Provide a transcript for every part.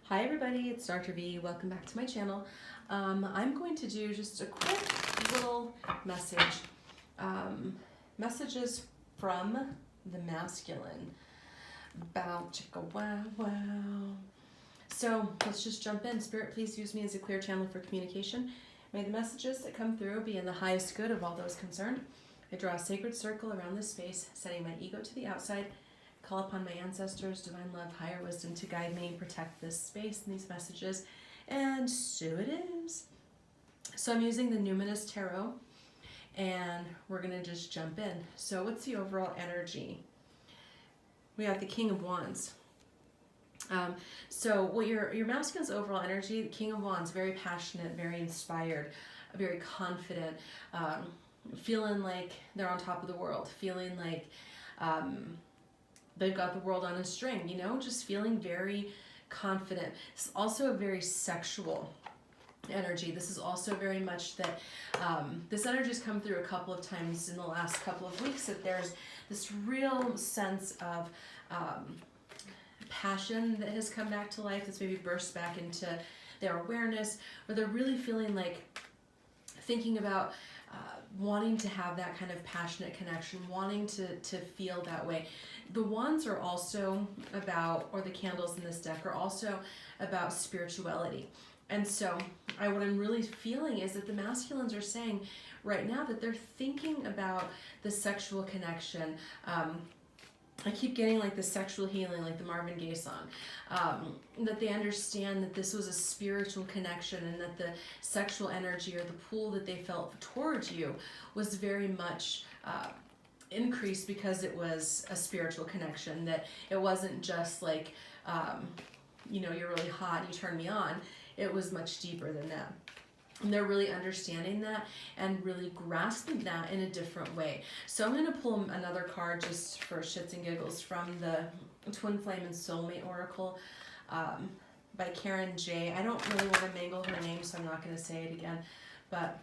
Hi everybody, it's Dr. V. Welcome back to my channel. I'm going to do just a quick little message. Messages from the masculine. Bow, chicka, wow, wow. So let's just jump in. Spirit, please use me as a clear channel for communication. May the messages that come through be in the highest good of all those concerned. I draw a sacred circle around this space, setting my ego to the outside. Call upon my ancestors, divine love, higher wisdom to guide me, protect this space and these messages. And so it is. So I'm using the Numinous Tarot, and we're going to just jump in. So what's the overall energy? We have the King of Wands. So what your masculine's overall energy, the King of Wands, very passionate, very inspired, very confident, feeling like they're on top of the world, feeling like they've got the world on a string, you know, just feeling very confident. It's also a very sexual energy. This is also very much that this energy has come through a couple of times in the last couple of weeks, that there's this real sense of passion that has come back to life, that's maybe burst back into their awareness, where they're really feeling like thinking about wanting to have that kind of passionate connection, wanting to feel that way. The wands are also about, or the candles in this deck are also about spirituality. And so what I'm really feeling is that the masculines are saying right now that they're thinking about the sexual connection. I keep getting like the sexual healing, like the Marvin Gaye song, that they understand that this was a spiritual connection, and that the sexual energy or the pull that they felt towards you was very much increased because it was a spiritual connection, that it wasn't just like, you know, you're really hot and you turn me on. It was much deeper than that. And they're really understanding that and really grasping that in a different way. So I'm going to pull another card just for shits and giggles from the Twin Flame and Soulmate Oracle by Karen J. I don't really want to mangle her name, so I'm not going to say it again. But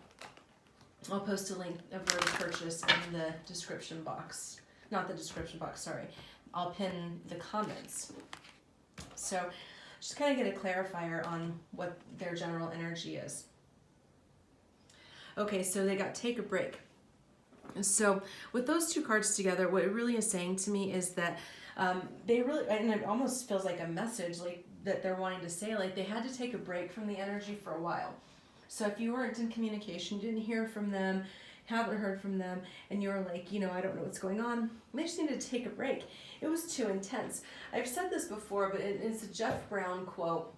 I'll post a link of where to purchase in the description box. Not the description box, sorry. I'll pin the comments. So just kind of get a clarifier on what their general energy is. Okay, so they got take a break. So with those two cards together, what it really is saying to me is that they really, and it almost feels like a message like that they're wanting to say, like they had to take a break from the energy for a while. So if you weren't in communication, didn't hear from them, haven't heard from them, and you're like, you know, I don't know what's going on, they just needed to take a break. It was too intense. I've said this before, but it's a Jeff Brown quote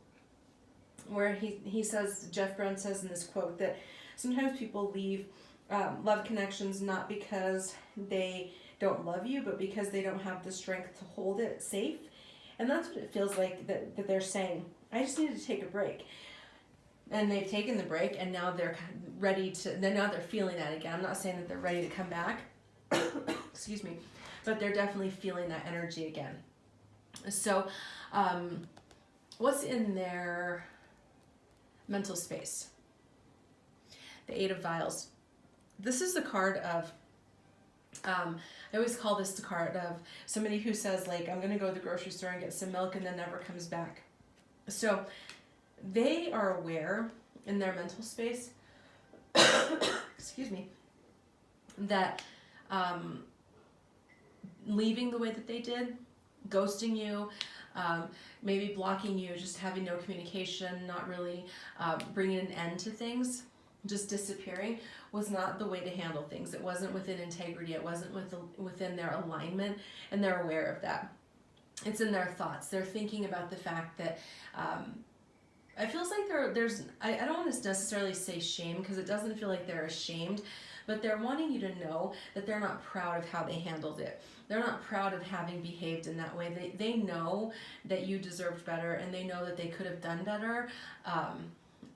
where he says, Jeff Brown says in this quote that sometimes people leave love connections not because they don't love you, but because they don't have the strength to hold it safe. And that's what it feels like that they're saying. I just needed to take a break. And they've taken the break, and now they're ready to, now they're feeling that again. I'm not saying that they're ready to come back, excuse me, but they're definitely feeling that energy again. So what's in their mental space? The Eight of Vials. This is the card of, I always call this the card of somebody who says, like, I'm going to go to the grocery store and get some milk and then never comes back. So they are aware in their mental space, excuse me, that leaving the way that they did, ghosting you, maybe blocking you, just having no communication, not really bringing an end to things, just disappearing, was not the way to handle things. It wasn't within integrity. It wasn't within their alignment, and they're aware of that. It's in their thoughts. They're thinking about the fact that it feels like there's, I don't want to necessarily say shame, because it doesn't feel like they're ashamed, but they're wanting you to know that they're not proud of how they handled it. They're not proud of having behaved in that way. They know that you deserved better, and they know that they could have done better.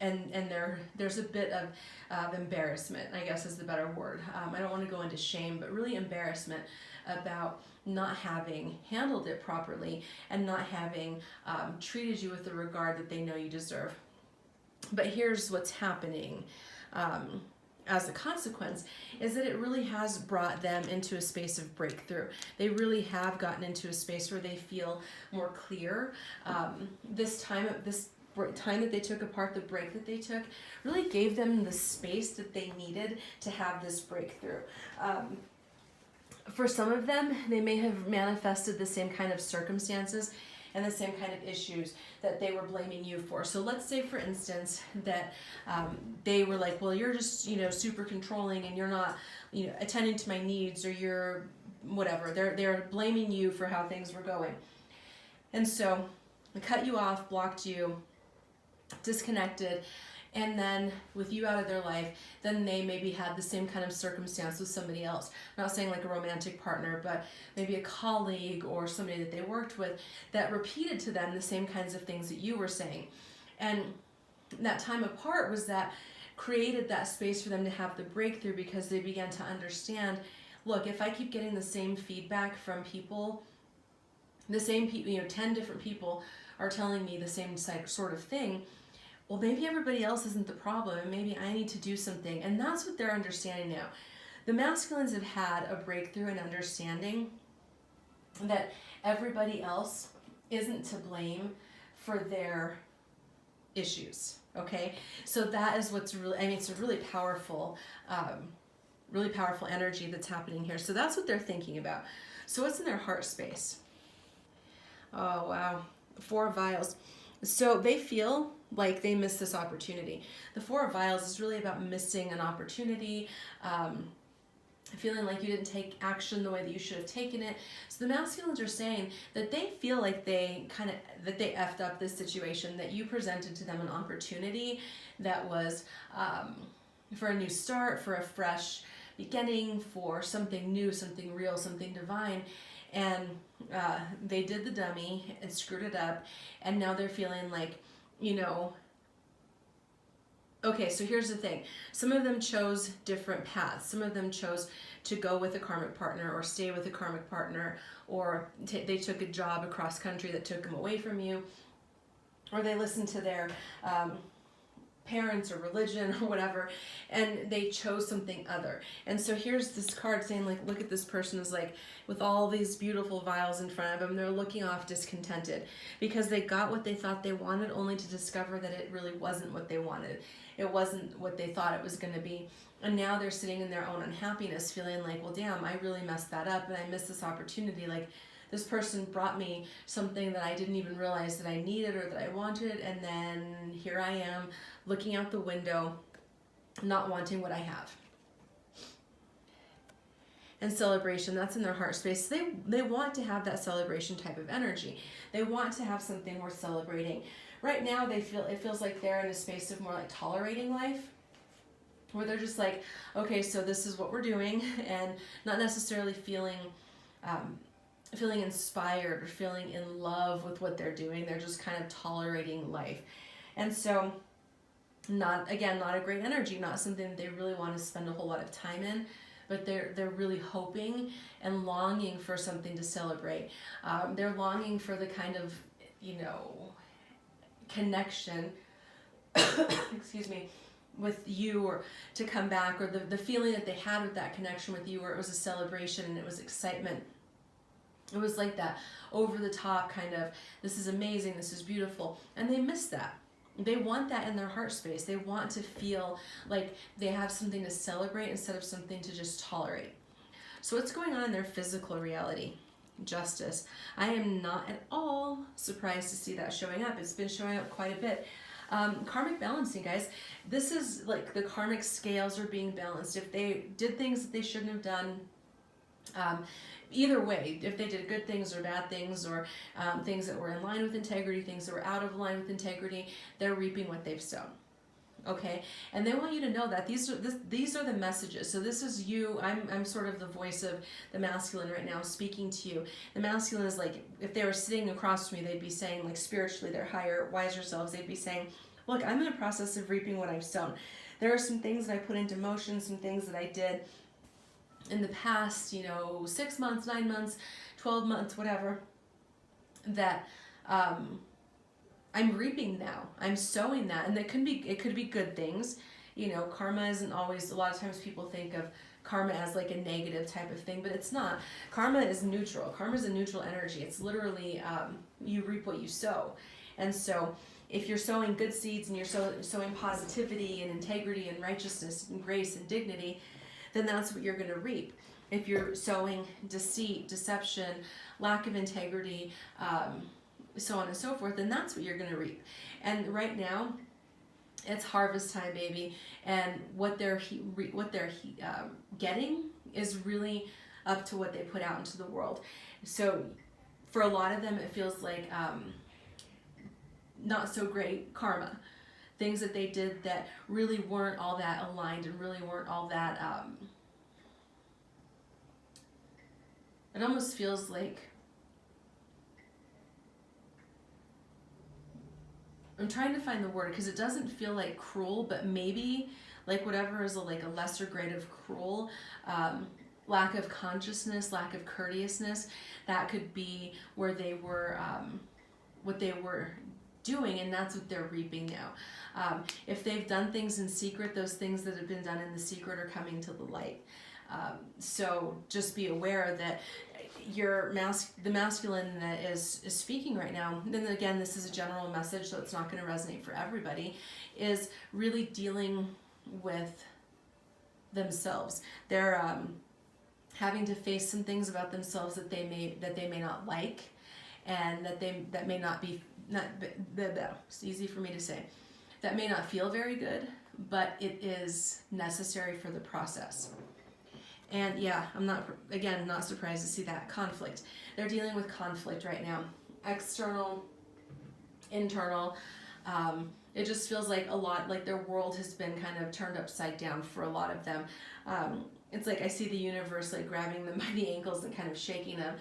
And there's a bit of embarrassment, I guess is the better word. I don't want to go into shame, but really embarrassment about not having handled it properly and not having treated you with the regard that they know you deserve. But here's what's happening. as a consequence is that it really has brought them into a space of breakthrough. They really have gotten into a space where they feel more clear. This time that they took apart, the break that they took, really gave them the space that they needed to have this breakthrough. For some of them, they may have manifested the same kind of circumstances and the same kind of issues that they were blaming you for. So let's say, for instance, that they were like, well, you're just, super controlling and you're not, attending to my needs, or you're whatever. They're blaming you for how things were going. And so they cut you off, blocked you, disconnected, and then with you out of their life, then they maybe had the same kind of circumstance with somebody else. I'm not saying like a romantic partner, but maybe a colleague or somebody that they worked with that repeated to them the same kinds of things that you were saying. And that time apart was that created that space for them to have the breakthrough, because they began to understand, look, if I keep getting the same feedback from people, the same people, 10 different people are telling me the same sort of thing, well, maybe everybody else isn't the problem, and maybe I need to do something. And that's what they're understanding now. The masculines have had a breakthrough in understanding that everybody else isn't to blame for their issues, okay? So that is what's really, it's a really powerful energy that's happening here. So that's what they're thinking about. So what's in their heart space? Oh, wow. 4 of Vials. So they feel like they missed this opportunity. The 4 of Vials is really about missing an opportunity, feeling like you didn't take action the way that you should have taken it. So the masculines are saying that they feel like they effed up this situation, that you presented to them an opportunity that was for a new start, for a fresh beginning, for something new, something real, something divine. And they did the dummy and screwed it up, and now they're feeling like, okay, so here's the thing. Some of them chose different paths. Some of them chose to go with a karmic partner or stay with a karmic partner, or they took a job across country that took them away from you, or they listened to their parents or religion or whatever, and they chose something other. And so here's this card saying, like, look at this person is like, with all these beautiful vials in front of them, they're looking off discontented because they got what they thought they wanted, only to discover that it really wasn't what they wanted. It wasn't what they thought it was going to be. And now they're sitting in their own unhappiness, feeling like, well, damn, I really messed that up and I missed this opportunity. Like, this person brought me something that I didn't even realize that I needed or that I wanted, and then here I am looking out the window, not wanting what I have. And celebration, that's in their heart space. They want to have that celebration type of energy. They want to have something worth celebrating. Right now, it feels like they're in a space of more like tolerating life, where they're just like, okay, so this is what we're doing, and not necessarily feeling inspired or feeling in love with what they're doing. They're just kind of tolerating life. And so not a great energy, not something that they really want to spend a whole lot of time in, but they're really hoping and longing for something to celebrate. They're longing for the kind of, connection, excuse me, with you, or to come back, or the feeling that they had with that connection with you, where it was a celebration and it was excitement. It was like that over the top kind of, this is amazing, this is beautiful. And they miss that. They want that in their heart space. They want to feel like they have something to celebrate instead of something to just tolerate. So what's going on in their physical reality? Justice. I am not at all surprised to see that showing up. It's been showing up quite a bit. Karmic balancing, guys. This is like the karmic scales are being balanced. If they did things that they shouldn't have done, either way, if they did good things or bad things, or things that were in line with integrity, things that were out of line with integrity, they're reaping what they've sown. Okay, and they want you to know that these are the messages. So this is you. I'm sort of the voice of the masculine right now, speaking to you. The masculine is like, if they were sitting across from me, they'd be saying, like, spiritually, their higher, wiser selves, they'd be saying, look, I'm in a process of reaping what I've sown. There are some things that I put into motion, some things that I did in the past, 6 months, 9 months, 12 months, whatever, that I'm reaping now. I'm sowing that, and it could be good things. You know, karma isn't always, a lot of times people think of karma as like a negative type of thing, but it's not. Karma is neutral. Karma is a neutral energy. It's literally, you reap what you sow. And so if you're sowing good seeds and you're sowing positivity and integrity and righteousness and grace and dignity, then that's what you're going to reap. If you're sowing deceit, deception, lack of integrity, so on and so forth, then that's what you're going to reap. And right now, it's harvest time, baby, and what they're getting is really up to what they put out into the world. So for a lot of them, it feels like not so great karma, things that they did that really weren't all that aligned and really weren't all that. It almost feels like, I'm trying to find the word because it doesn't feel like cruel, but maybe like whatever is like a lesser grade of cruel, lack of consciousness, lack of courteousness, that could be where they were, what they were doing, and that's what they're reaping now. If they've done things in secret, those things that have been done in the secret are coming to the light. So just be aware that the masculine that is speaking right now, then again, this is a general message, so it's not going to resonate for everybody, is really dealing with themselves. They're having to face some things about themselves that they may not like, and that may not be, it's easy for me to say, that may not feel very good, but it is necessary for the process. And yeah, I'm not surprised to see that conflict. They're dealing with conflict right now, external, internal. It just feels like a lot, like their world has been kind of turned upside down for a lot of them. It's like I see the universe like grabbing them by the ankles and kind of shaking them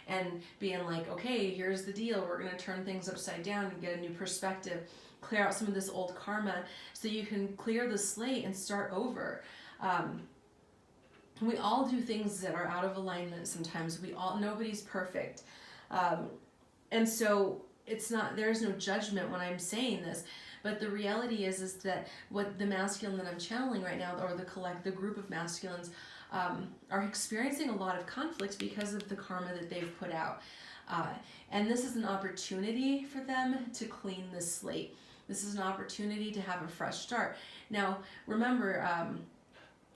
and being like, okay, here's the deal. We're going to turn things upside down and get a new perspective, clear out some of this old karma so you can clear the slate and start over. We all do things that are out of alignment sometimes. Nobody's perfect. And so there's no judgment when I'm saying this, but the reality is that what the masculine that I'm channeling right now, or the group of masculines, are experiencing a lot of conflict because of the karma that they've put out. And this is an opportunity for them to clean the slate. This is an opportunity to have a fresh start. Now, remember,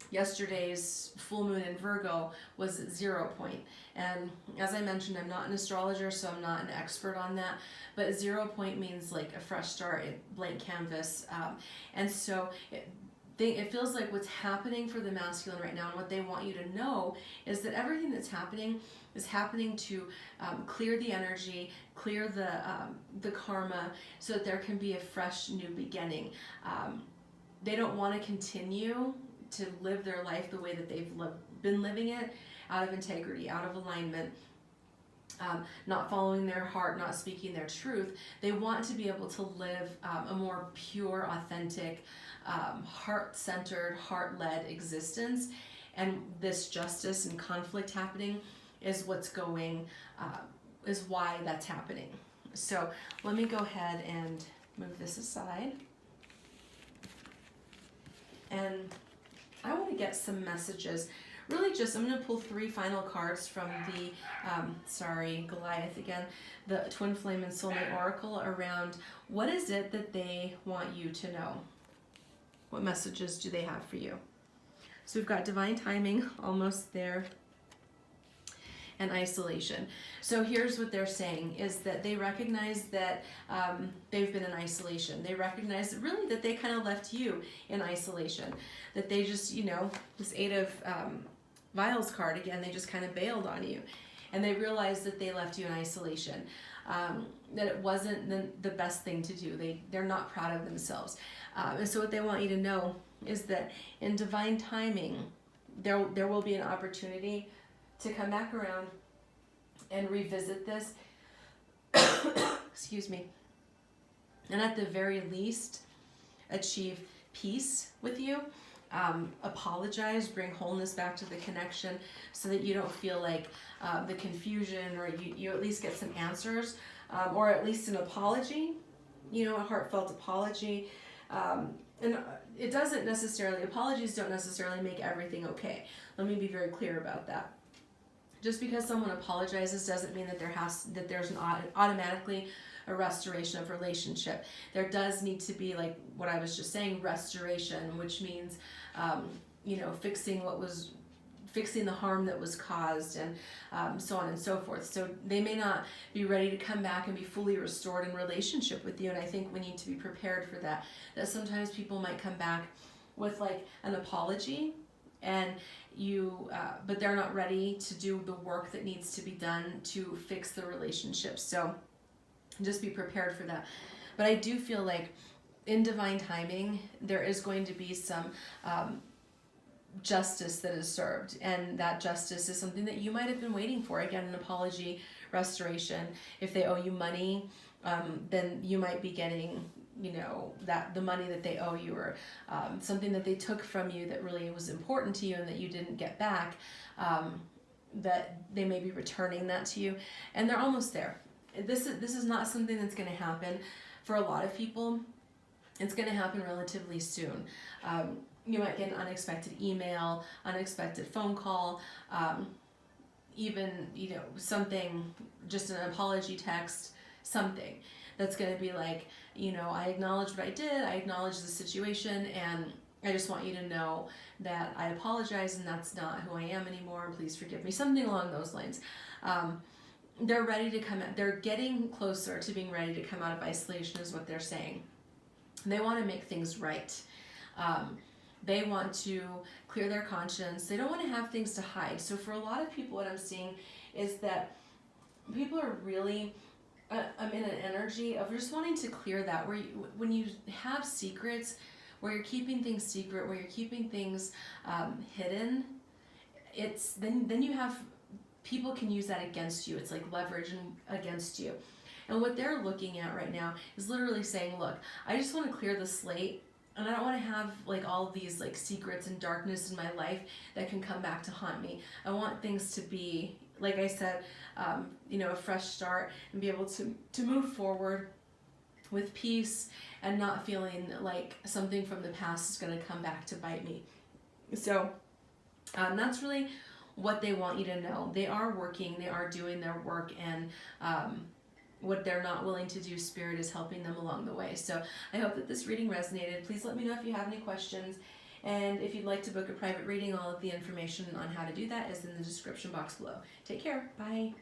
yesterday's full moon in Virgo was 0 point. And as I mentioned, I'm not an astrologer, so I'm not an expert on that. But 0 point means like a fresh start, a blank canvas. And so it feels like what's happening for the masculine right now, and what they want you to know is that everything that's happening is happening to clear the energy, clear the karma, so that there can be a fresh new beginning. They don't want to continue to live their life the way that they've been living it, out of integrity, out of alignment, not following their heart, not speaking their truth. They want to be able to live a more pure, authentic, heart-centered, heart-led existence. And this justice and conflict happening is is why that's happening. So let me go ahead and move this aside. And I want to get some messages. Really I'm going to pull 3 final cards from the, Goliath again, the Twin Flame and Soulmate Oracle around what is it that they want you to know? What messages do they have for you? So we've got divine timing, almost there, and isolation. So here's what they're saying, is that they recognize that they've been in isolation. They recognize really that they kind of left you in isolation, that they just, this 8 of Vials card again, they just kind of bailed on you. And they realized that they left you in isolation, that it wasn't the best thing to do. They're not proud of themselves. And so what they want you to know is that in divine timing, there will be an opportunity to come back around and revisit this, excuse me, and at the very least, achieve peace with you, apologize, bring wholeness back to the connection so that you don't feel like the confusion, or you at least get some answers, or at least an apology, a heartfelt apology, And it doesn't necessarily, apologies don't necessarily make everything okay. Let me be very clear about that. Just because someone apologizes doesn't mean that there's automatically a restoration of relationship. There does need to be, like what I was just saying, restoration, which means, fixing the harm that was caused, and so on and so forth. So they may not be ready to come back and be fully restored in relationship with you, and I think we need to be prepared for that. That sometimes people might come back with like an apology, and but they're not ready to do the work that needs to be done to fix the relationship. So just be prepared for that. But I do feel like in divine timing, there is going to be some justice that is served, and that justice is something that you might have been waiting for. Again, an apology, restoration. If they owe you money, then you might be getting that the money that they owe you, or something that they took from you that really was important to you and that you didn't get back, that they may be returning that to you, and they're almost there. This is not something that's going to happen for a lot of people. It's going to happen relatively soon. You might get an unexpected email, unexpected phone call, even something, just an apology text, something that's going to be like, I acknowledge what I did, I acknowledge the situation, and I just want you to know that I apologize and that's not who I am anymore, please forgive me, something along those lines. They're ready to come out, they're getting closer to being ready to come out of isolation is what they're saying. They want to make things right. They want to clear their conscience. They don't want to have things to hide. So for a lot of people, what I'm seeing is that people are really, I'm in an energy of just wanting to clear that, where when you have secrets, where you're keeping things secret, where you're keeping things hidden, it's then you have, people can use that against you. It's like leverage against you. And what they're looking at right now is literally saying, look, I just want to clear the slate, and I don't want to have like all of these like secrets and darkness in my life that can come back to haunt me. I want things to be, like I said, a fresh start, and be able to move forward with peace and not feeling like something from the past is going to come back to bite me. So that's really what they want you to know. They are working, they are doing their work, and what they're not willing to do, Spirit is helping them along the way. So I hope that this reading resonated. Please let me know if you have any questions. And if you'd like to book a private reading, all of the information on how to do that is in the description box below. Take care. Bye.